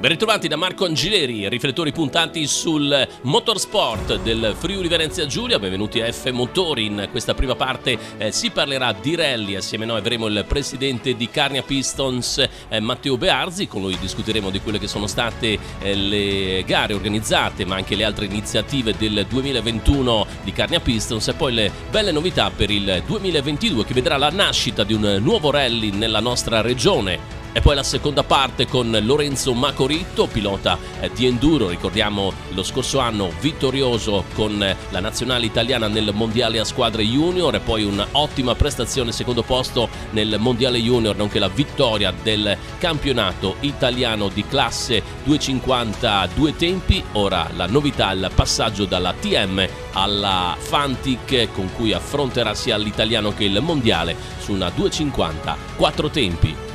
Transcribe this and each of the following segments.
Ben ritrovati da Marco Angileri, riflettori puntanti sul motorsport del Friuli Venezia Giulia. Benvenuti a F Motori. In questa prima parte si parlerà di rally. Assieme a noi avremo il presidente di Carnia Pistons, Matteo Bearzi. Con lui discuteremo di quelle che sono state le gare organizzate, ma anche le altre iniziative del 2021 di Carnia Pistons e poi le belle novità per il 2022 che vedrà la nascita di un nuovo rally nella nostra regione. E poi la seconda parte con Lorenzo Macoritto, pilota di enduro, ricordiamo lo scorso anno vittorioso con la nazionale italiana nel mondiale a squadre junior e poi un'ottima prestazione, secondo posto nel mondiale junior, nonché la vittoria del campionato italiano di classe 250 due tempi. Ora la novità, il passaggio dalla TM alla Fantic, con cui affronterà sia l'italiano che il mondiale su una 250 quattro tempi.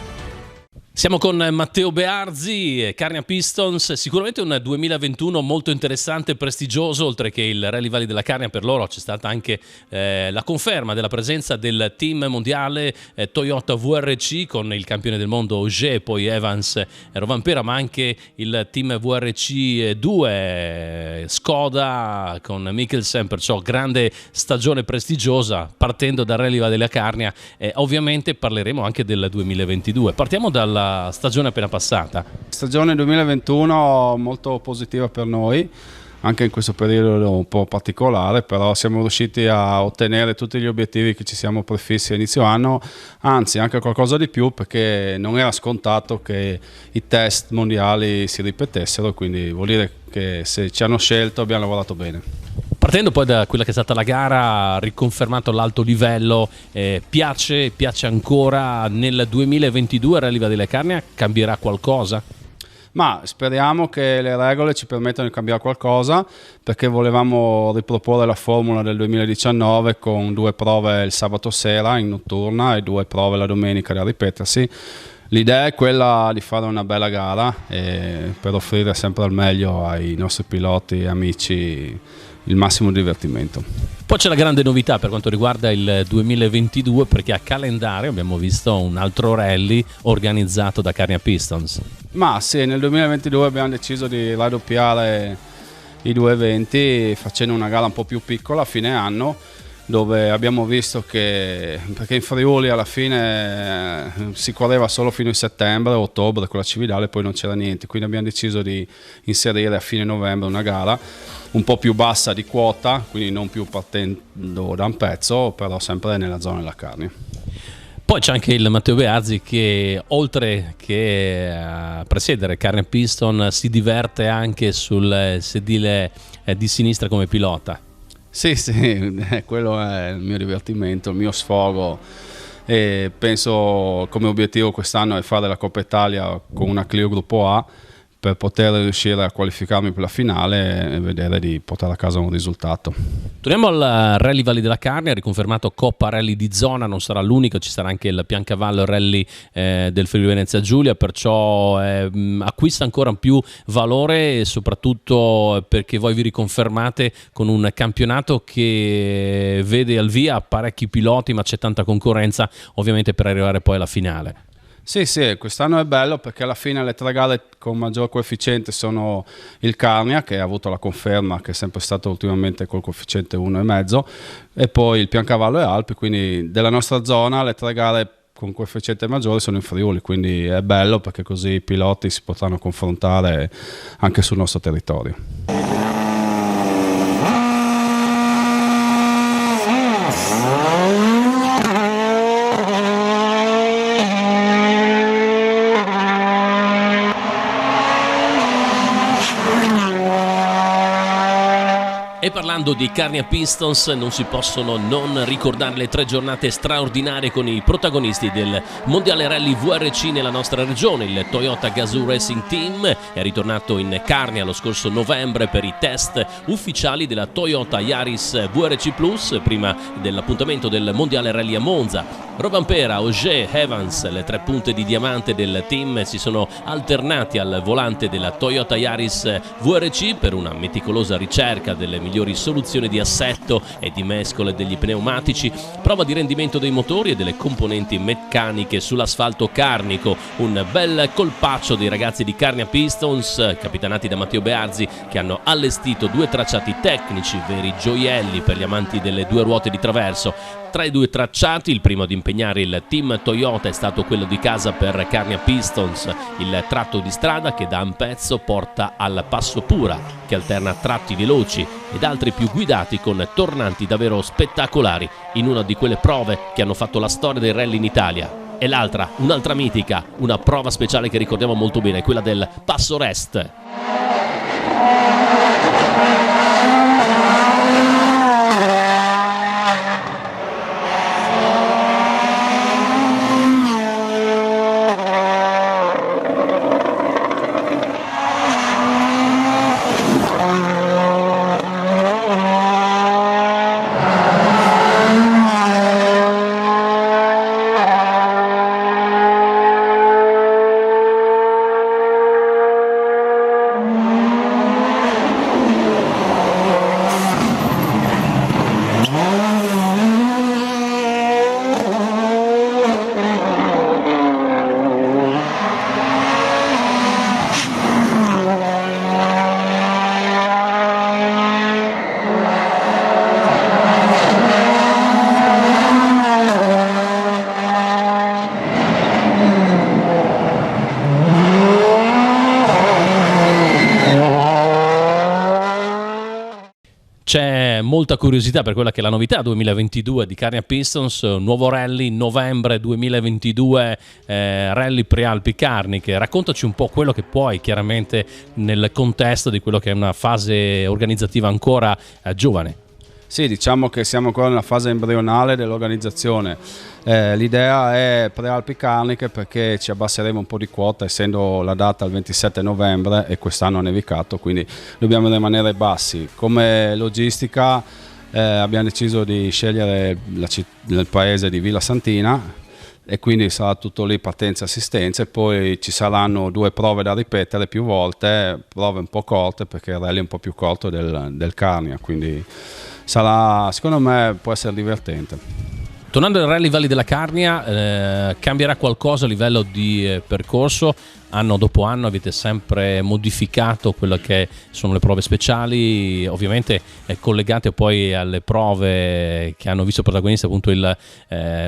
Siamo con Matteo Bearzi, Carnia Pistons, sicuramente un 2021 molto interessante e prestigioso. Oltre che il Rally Valley della Carnia, per loro c'è stata anche la conferma della presenza del team mondiale Toyota VRC con il campione del mondo Ogier, poi Evans e Rovanpera, ma anche il team VRC 2 Skoda con Mikkelsen, perciò grande stagione prestigiosa partendo dal Rally Valley della Carnia. Ovviamente parleremo anche del 2022. Partiamo dalla stagione appena passata. Stagione 2021 molto positiva per noi, anche in questo periodo un po' particolare, però siamo riusciti a ottenere tutti gli obiettivi che ci siamo prefissi a inizio anno, anzi anche qualcosa di più, perché non era scontato che i test mondiali si ripetessero, quindi vuol dire che se ci hanno scelto abbiamo lavorato bene. Partendo poi da quella che è stata la gara, riconfermato l'alto livello, piace ancora nel 2022 Rally Valley della Carnia? Cambierà qualcosa? Ma speriamo che le regole ci permettano di cambiare qualcosa, perché volevamo riproporre la formula del 2019 con 2 prove il sabato sera in notturna e 2 prove la domenica da ripetersi. L'idea è quella di fare una bella gara per offrire sempre al meglio ai nostri piloti e amici il massimo divertimento. Poi c'è la grande novità per quanto riguarda il 2022, perché a calendario abbiamo visto un altro rally organizzato da Carnia Pistons. Ma sì, nel 2022 abbiamo deciso di raddoppiare i 2 eventi facendo una gara un po' più piccola a fine anno, dove abbiamo visto che, perché in Friuli alla fine si correva solo fino a settembre o ottobre con la Cividale, poi non c'era niente, quindi abbiamo deciso di inserire a fine novembre una gara un po' più bassa di quota, quindi non più partendo da un pezzo, però sempre nella zona della Carnia. Poi c'è anche il Matteo Bearzi che, oltre che a presiedere Carnia Piston, si diverte anche sul sedile di sinistra come pilota. Sì, quello è il mio divertimento, il mio sfogo, e penso come obiettivo quest'anno è fare la Coppa Italia con una Clio Gruppo A per poter riuscire a qualificarmi per la finale e vedere di portare a casa un risultato. Torniamo al Rally Valley della Carnia, riconfermato Coppa Rally di zona, non sarà l'unico, ci sarà anche il Piancavallo Rally del Friuli Venezia Giulia, perciò acquista ancora più valore, e soprattutto perché voi vi riconfermate con un campionato che vede al via parecchi piloti, ma c'è tanta concorrenza ovviamente per arrivare poi alla finale. Sì, quest'anno è bello perché alla fine le 3 gare con maggior coefficiente sono il Carnia, che ha avuto la conferma, che è sempre stato ultimamente col coefficiente 1,5, e poi il Piancavallo e Alpi, quindi della nostra zona le 3 gare con coefficiente maggiore sono in Friuli, quindi è bello perché così i piloti si potranno confrontare anche sul nostro territorio. E parlando di Carnia Pistons non si possono non ricordare le 3 giornate straordinarie con i protagonisti del Mondiale Rally VRC nella nostra regione. Il Toyota Gazoo Racing Team è ritornato in Carnia lo scorso novembre per i test ufficiali della Toyota Yaris VRC Plus prima dell'appuntamento del Mondiale Rally a Monza. Rovanpera, Ogier, Evans, le 3 punte di diamante del team, si sono alternati al volante della Toyota Yaris VRC per una meticolosa ricerca delle migliori migliori soluzioni di assetto e di mescole degli pneumatici, prova di rendimento dei motori e delle componenti meccaniche sull'asfalto carnico, un bel colpaccio dei ragazzi di Carnia Pistons, capitanati da Matteo Bearzi, che hanno allestito 2 tracciati tecnici, veri gioielli per gli amanti delle 2 ruote di traverso. Tra i 2 tracciati, il primo ad impegnare il team Toyota è stato quello di casa per Carnia Pistons, il tratto di strada che da un pezzo porta al Passo Pura, che alterna tratti veloci ed altri più guidati con tornanti davvero spettacolari in una di quelle prove che hanno fatto la storia del rally in Italia. E l'altra, un'altra mitica, una prova speciale che ricordiamo molto bene, quella del Passo Rest. C'è molta curiosità per quella che è la novità 2022 di Carnia Pistons, nuovo rally, novembre 2022, rally Prealpi Carniche. Raccontaci un po' quello che puoi, chiaramente nel contesto di quello che è una fase organizzativa ancora giovane. Sì, diciamo che siamo ancora nella fase embrionale dell'organizzazione. L'idea è Prealpi Carniche perché ci abbasseremo un po' di quota, essendo la data il 27 novembre e quest'anno ha nevicato, quindi dobbiamo rimanere bassi. Come logistica abbiamo deciso di scegliere il paese di Villa Santina e quindi sarà tutto lì, partenza e assistenza, e poi ci saranno 2 prove da ripetere più volte, prove un po' corte perché il rally è un po' più corto del Carnia, quindi sarà, secondo me può essere divertente. Tornando al Rally Valli della Carnia, cambierà qualcosa a livello di percorso? Anno dopo anno avete sempre modificato quelle che sono le prove speciali, ovviamente collegate poi alle prove che hanno visto protagonisti appunto il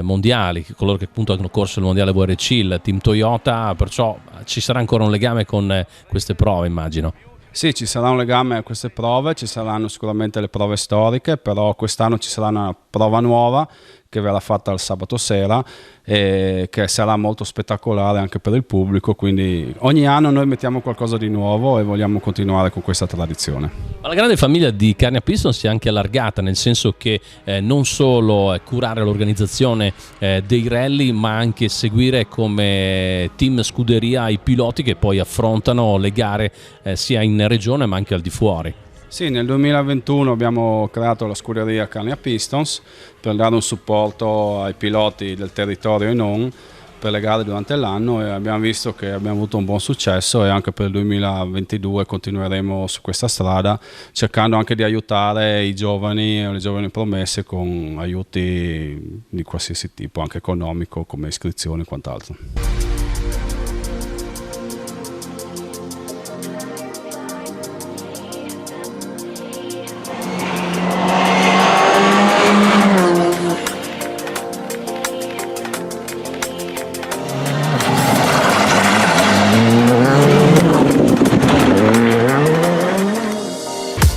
mondiali, coloro che appunto hanno corso il mondiale VRC, il team Toyota, perciò ci sarà ancora un legame con queste prove, immagino. Sì, ci sarà un legame a queste prove, ci saranno sicuramente le prove storiche, però quest'anno ci sarà una prova nuova che verrà fatta il sabato sera e che sarà molto spettacolare anche per il pubblico, quindi ogni anno noi mettiamo qualcosa di nuovo e vogliamo continuare con questa tradizione. Ma la grande famiglia di Carnia Pistons si è anche allargata, nel senso che non solo curare l'organizzazione dei rally, ma anche seguire come team scuderia i piloti che poi affrontano le gare sia in regione ma anche al di fuori. Sì, nel 2021 abbiamo creato la scuderia Carnia Pistons per dare un supporto ai piloti del territorio e non, per le gare durante l'anno, e abbiamo visto che abbiamo avuto un buon successo e anche per il 2022 continueremo su questa strada, cercando anche di aiutare i giovani o le giovani promesse con aiuti di qualsiasi tipo, anche economico, come iscrizioni e quant'altro.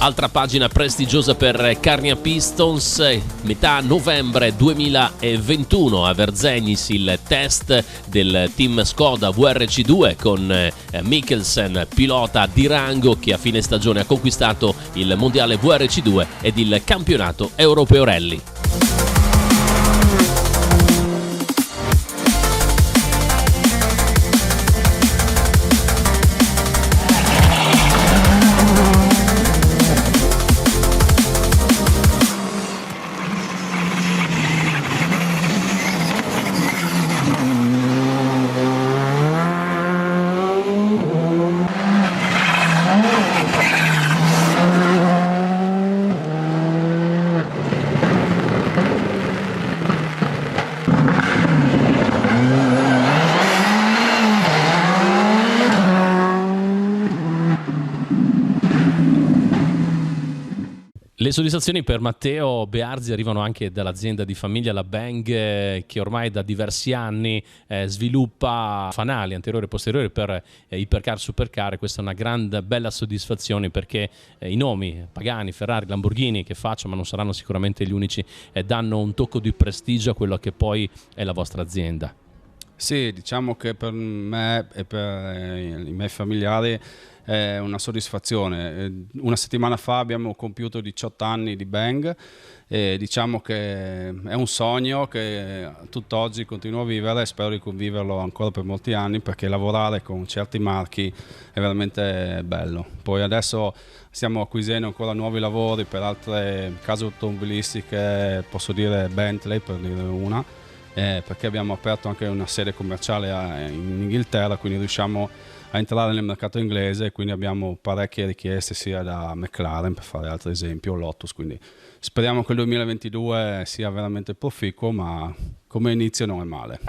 Altra pagina prestigiosa per Carnia Pistons, metà novembre 2021 a Verzenis il test del team Skoda VRC2 con Mikkelsen, pilota di rango che a fine stagione ha conquistato il mondiale VRC2 ed il campionato europeo rally. Le soddisfazioni per Matteo Bearzi arrivano anche dall'azienda di famiglia, la Bang, che ormai da diversi anni sviluppa fanali anteriori e posteriori per ipercar, supercar. Questa è una grande, bella soddisfazione, perché i nomi Pagani, Ferrari, Lamborghini che faccio, ma non saranno sicuramente gli unici, danno un tocco di prestigio a quello che poi è la vostra azienda. Sì, diciamo che per me e per i miei familiari è una soddisfazione. Una settimana fa abbiamo compiuto 18 anni di Bang e diciamo che è un sogno che tutt'oggi continuo a vivere e spero di conviverlo ancora per molti anni, perché lavorare con certi marchi è veramente bello. Poi adesso stiamo acquisendo ancora nuovi lavori per altre case automobilistiche, posso dire Bentley per dire una. Perché abbiamo aperto anche una sede commerciale in Inghilterra, quindi riusciamo a entrare nel mercato inglese, e quindi abbiamo parecchie richieste sia da McLaren, per fare altro esempio, Lotus, quindi speriamo che il 2022 sia veramente proficuo, ma come inizio non è male.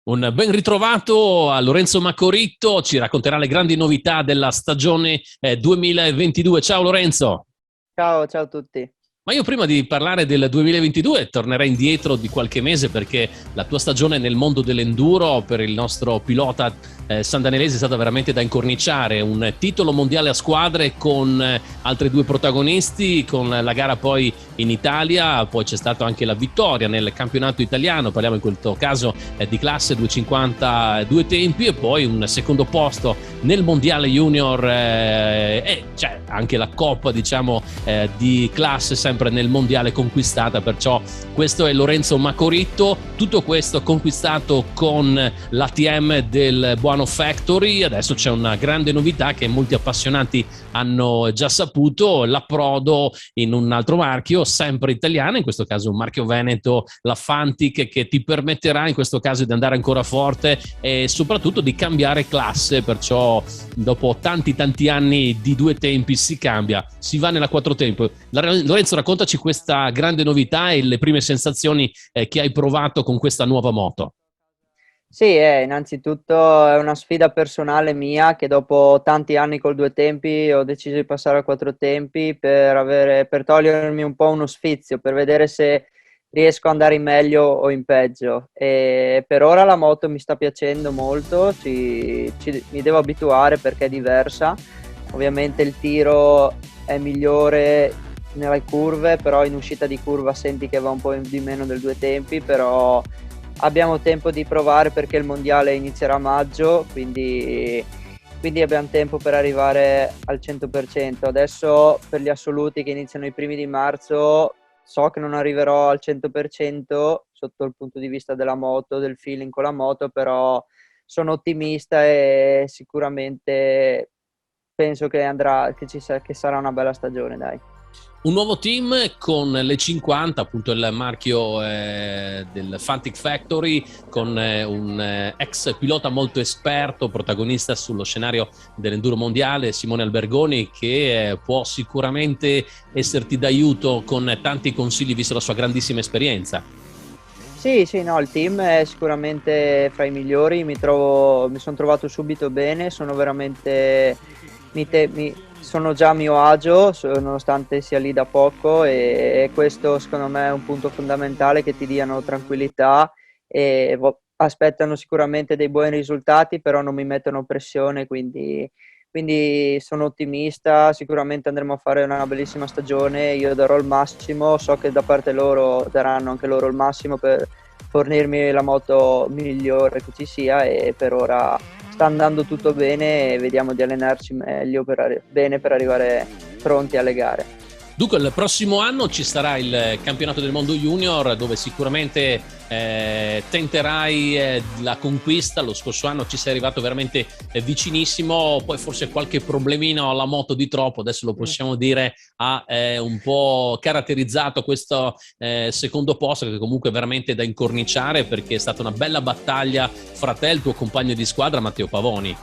Un ben ritrovato a Lorenzo Macoritto, ci racconterà le grandi novità della stagione 2022. Ciao Lorenzo. Ciao a tutti. Ma io prima di parlare del 2022 tornerei indietro di qualche mese, perché la tua stagione nel mondo dell'enduro per il nostro pilota sandanelese è stata veramente da incorniciare. Un titolo mondiale a squadre con altri due protagonisti, con la gara poi in Italia, poi c'è stata anche la vittoria nel campionato italiano, parliamo in questo caso di classe 250 due tempi, e poi un secondo posto nel mondiale junior e c'è anche la coppa, diciamo, di classe sempre nel mondiale conquistata. Perciò questo è Lorenzo Macoritto, tutto questo conquistato con l'ATM del Buano Factory. Adesso c'è una grande novità che molti appassionati hanno già saputo: l'approdo in un altro marchio sempre italiano, in questo caso un marchio veneto, la Fantic, che ti permetterà in questo caso di andare ancora forte e soprattutto di cambiare classe. Perciò dopo tanti anni di due tempi si cambia, si va nella quattro tempi. Lorenzo, raccontaci questa grande novità e le prime sensazioni che hai provato con questa nuova moto. Sì, innanzitutto è una sfida personale mia, che dopo tanti anni col due tempi ho deciso di passare a quattro tempi per togliermi un po' uno sfizio, per vedere se riesco ad andare in meglio o in peggio. E per ora la moto mi sta piacendo molto, mi devo abituare perché è diversa. Ovviamente il tiro è migliore nelle curve, però in uscita di curva senti che va un po' di meno del due tempi, però abbiamo tempo di provare perché il mondiale inizierà a maggio, quindi abbiamo tempo per arrivare al 100%. Adesso per gli assoluti che iniziano i primi di marzo so che non arriverò al 100% sotto il punto di vista della moto, del feeling con la moto, però sono ottimista e sicuramente penso che sarà una bella stagione, dai. Un nuovo team con le 50, appunto il marchio del Fantic Factory, con un ex pilota molto esperto, protagonista sullo scenario dell'enduro mondiale, Simone Albergoni, che può sicuramente esserti d'aiuto con tanti consigli visto la sua grandissima esperienza. Sì, no, il team è sicuramente fra i migliori, mi sono trovato subito bene, sono veramente... sono già a mio agio nonostante sia lì da poco, e questo secondo me è un punto fondamentale, che ti diano tranquillità e aspettano sicuramente dei buoni risultati, però non mi mettono pressione, quindi sono ottimista. Sicuramente andremo a fare una bellissima stagione, io darò il massimo, so che da parte loro daranno anche loro il massimo per fornirmi la moto migliore che ci sia, e per ora sta andando tutto bene e vediamo di allenarci meglio bene per arrivare pronti alle gare. Dunque, il prossimo anno ci sarà il campionato del mondo junior, dove sicuramente tenterai la conquista. Lo scorso anno ci sei arrivato veramente vicinissimo, poi forse qualche problemino alla moto di troppo, adesso lo possiamo dire, ha un po' caratterizzato questo secondo posto, che comunque è veramente da incorniciare, perché è stata una bella battaglia fra te e il tuo compagno di squadra Matteo Pavoni.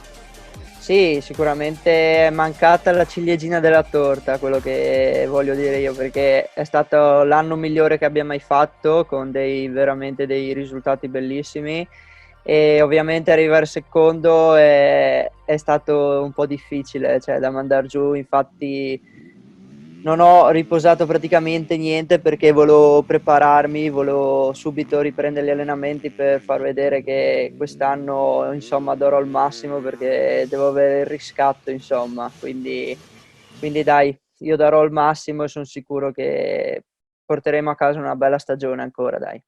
Sì, sicuramente è mancata la ciliegina della torta, quello che voglio dire io, perché è stato l'anno migliore che abbia mai fatto, con veramente dei risultati bellissimi, e ovviamente arrivare secondo è stato un po' difficile, cioè da mandare giù. Infatti non ho riposato praticamente niente, perché volevo prepararmi, volevo subito riprendere gli allenamenti per far vedere che quest'anno insomma darò il massimo, perché devo avere il riscatto, insomma. Quindi dai, io darò il massimo e sono sicuro che porteremo a casa una bella stagione ancora, dai.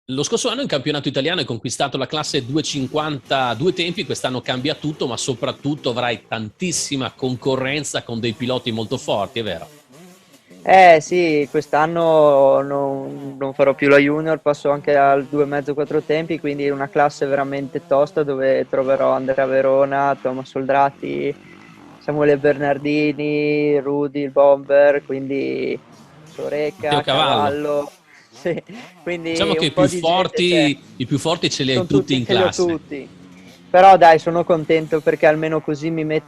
Lo scorso anno in campionato italiano hai conquistato la classe 250 due tempi, quest'anno cambia tutto, ma soprattutto avrai tantissima concorrenza con dei piloti molto forti, è vero? Sì, quest'anno non farò più la junior, passo anche al 2,5 4 tempi, quindi una classe veramente tosta, dove troverò Andrea Verona, Thomas Soldrati, Samuele Bernardini, Rudy il Bomber, quindi Matteo Soreca, Cavallo. Cavallo, sì, Diciamo quindi che un po' di gente c'è. i più forti ce li hai Sono tutti tutti, in ce li ho classe. tutti. Però dai, sono contento, perché almeno così mi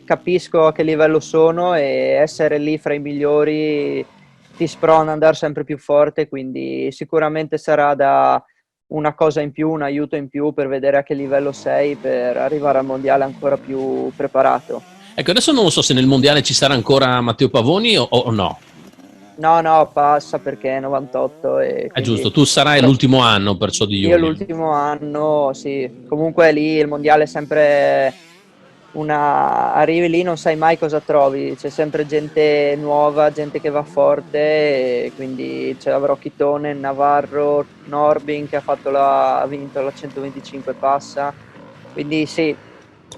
capisco a che livello sono, e essere lì fra i migliori ti sprona ad andare sempre più forte, quindi sicuramente sarà una cosa in più, un aiuto in più per vedere a che livello sei, per arrivare al mondiale ancora più preparato. Ecco, adesso non so se nel mondiale ci sarà ancora Matteo Pavoni o no. No, no, passa, perché è 98, e È quindi giusto, tu sarai l'ultimo anno perciò di io junior. l'ultimo anno, sì. Comunque lì il mondiale è sempre arrivi lì, non sai mai cosa trovi, c'è sempre gente nuova, gente che va forte, e quindi avrò Chitone, Navarro, Norbin che ha vinto la 125 passa, quindi sì,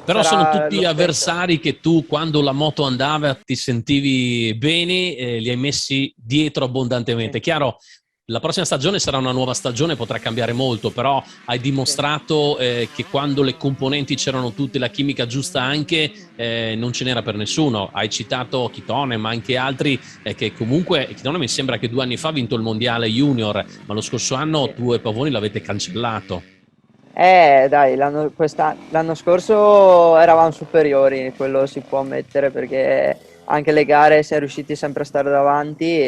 Però sono sarà lo tutti stesso. avversari che tu, quando la moto andava, ti sentivi bene, li hai messi dietro abbondantemente. Sì, Chiaro, la prossima stagione sarà una nuova stagione, potrà cambiare molto, però hai sì. dimostrato che quando le componenti c'erano tutte, la chimica giusta anche, non ce n'era per nessuno. Hai citato Chitone, ma anche altri che comunque, Chitone mi sembra che 2 anni fa ha vinto il mondiale junior, ma lo scorso anno Sì. tu e Pavoni l'avete cancellato. Dai, l'anno scorso eravamo superiori, quello si può ammettere, perché anche le gare si è riusciti sempre a stare davanti,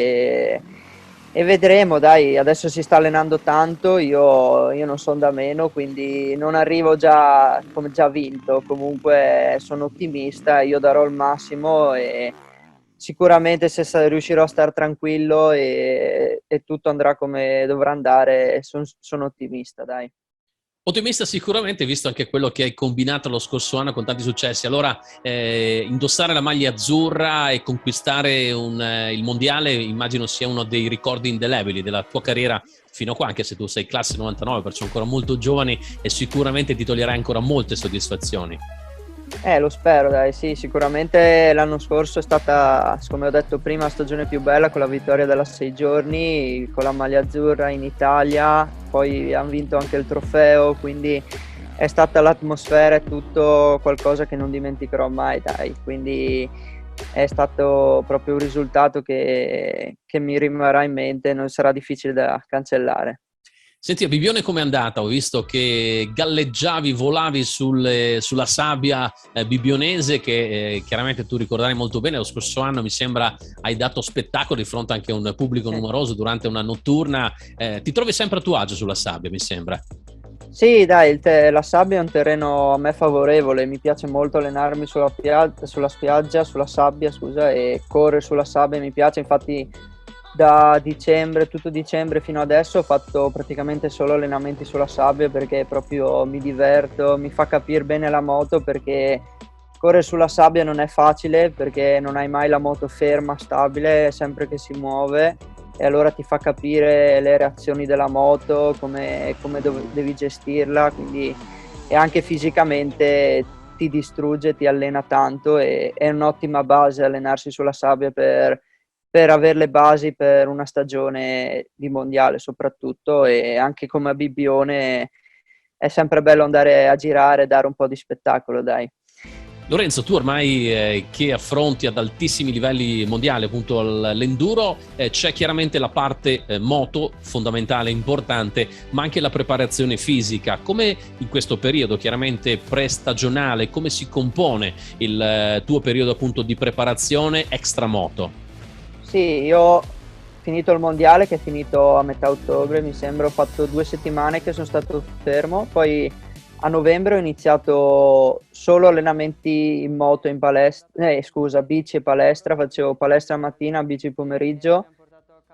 e vedremo, dai, adesso si sta allenando tanto, io non sono da meno, quindi non arrivo già come già vinto, comunque sono ottimista, io darò il massimo, e sicuramente se riuscirò a stare tranquillo, e tutto andrà come dovrà andare, sono ottimista, dai. Ottimista sicuramente, visto anche quello che hai combinato lo scorso anno con tanti successi. Allora, indossare la maglia azzurra e conquistare il mondiale immagino sia uno dei ricordi indelebili della tua carriera fino a qua, anche se tu sei classe 99, perciò ancora molto giovane, e sicuramente ti toglierai ancora molte soddisfazioni. Lo spero, dai, sì, sicuramente l'anno scorso è stata, come ho detto prima, la stagione più bella, con la vittoria della 6 giorni, con la maglia azzurra in Italia, poi hanno vinto anche il trofeo, quindi è stata l'atmosfera e tutto qualcosa che non dimenticherò mai, dai, quindi è stato proprio un risultato che mi rimarrà in mente, non sarà difficile da cancellare. Senti, a Bibione com'è andata? Ho visto che galleggiavi, volavi sulla sabbia bibionese, che chiaramente tu ricorderai molto bene. Lo scorso anno mi sembra hai dato spettacolo di fronte anche a un pubblico Sì. numeroso durante una notturna. Ti trovi sempre a tuo agio sulla sabbia, mi sembra. Sì, dai, la sabbia è un terreno a me favorevole, mi piace molto allenarmi sulla spiaggia, sulla sabbia, scusa, e correre sulla sabbia mi piace. Infatti da dicembre, tutto dicembre fino adesso, ho fatto praticamente solo allenamenti sulla sabbia, perché proprio mi diverto, mi fa capire bene la moto, perché correre sulla sabbia non è facile, perché non hai mai la moto ferma, stabile, sempre che si muove, e allora ti fa capire le reazioni della moto, come devi gestirla, quindi, e anche fisicamente ti distrugge, ti allena tanto e è un'ottima base allenarsi sulla sabbia per avere le basi per una stagione di mondiale soprattutto, e anche come a Bibbione è sempre bello andare a girare e dare un po' di spettacolo, dai. Lorenzo, tu ormai che affronti ad altissimi livelli mondiali appunto l'enduro, c'è chiaramente la parte moto fondamentale, importante, ma anche la preparazione fisica. Come in questo periodo chiaramente prestagionale, come si compone il tuo periodo appunto di preparazione extra moto? Sì, io ho finito il mondiale, che è finito a metà ottobre, mi sembra. Ho fatto 2 settimane che sono stato fermo, poi a novembre ho iniziato solo allenamenti in moto, in palestra, bici e palestra. Facevo palestra mattina, bici pomeriggio,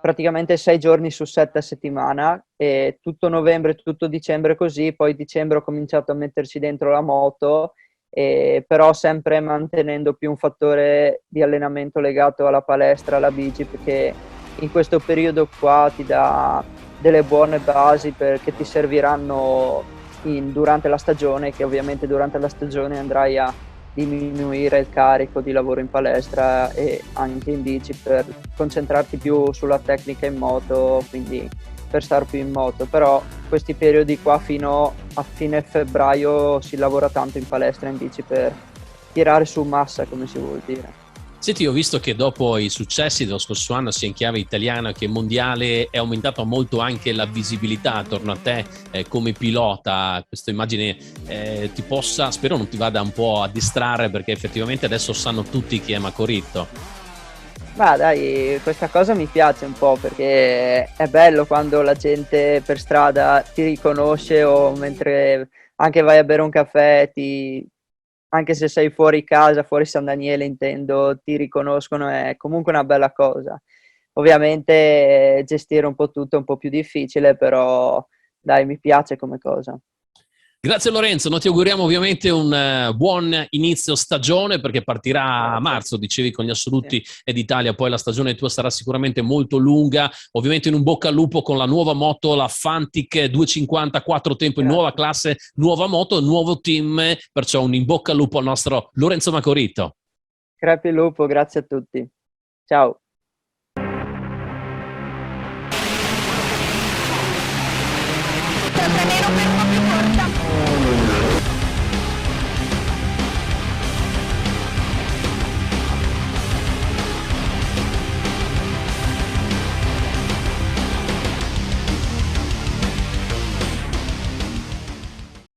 praticamente 6 giorni su 7 a settimana, e tutto novembre, tutto dicembre così. Poi dicembre ho cominciato a metterci dentro la moto, però sempre mantenendo più un fattore di allenamento legato alla palestra, alla bici, perché in questo periodo qua ti dà delle buone basi che ti serviranno durante la stagione, che ovviamente durante la stagione andrai a diminuire il carico di lavoro in palestra e anche in bici, per concentrarti più sulla tecnica in moto, quindi per star più in moto. Però questi periodi qua fino a fine febbraio si lavora tanto in palestra e in bici per tirare su massa, come si vuol dire. Senti, ho visto che dopo i successi dello scorso anno, sia in chiave italiana che mondiale, è aumentata molto anche la visibilità attorno a te come pilota. Questa immagine ti possa, spero non ti vada un po' a distrarre, perché effettivamente adesso sanno tutti chi è Macoritto. Ma dai, questa cosa mi piace un po', perché è bello quando la gente per strada ti riconosce, o mentre anche vai a bere un caffè, anche se sei fuori casa, fuori San Daniele intendo, ti riconoscono. È comunque una bella cosa. Ovviamente gestire un po' tutto è un po' più difficile, però dai, mi piace come cosa. Grazie Lorenzo, noi ti auguriamo ovviamente un buon inizio stagione, perché partirà a marzo, dicevi, con gli assoluti d'Italia, poi la stagione tua sarà sicuramente molto lunga. Ovviamente in un bocca al lupo con la nuova moto, la Fantic 250 4 tempo, in nuova classe, nuova moto, nuovo team, perciò un in bocca al lupo al nostro Lorenzo Macoritto. Crepi il lupo, grazie a tutti. Ciao.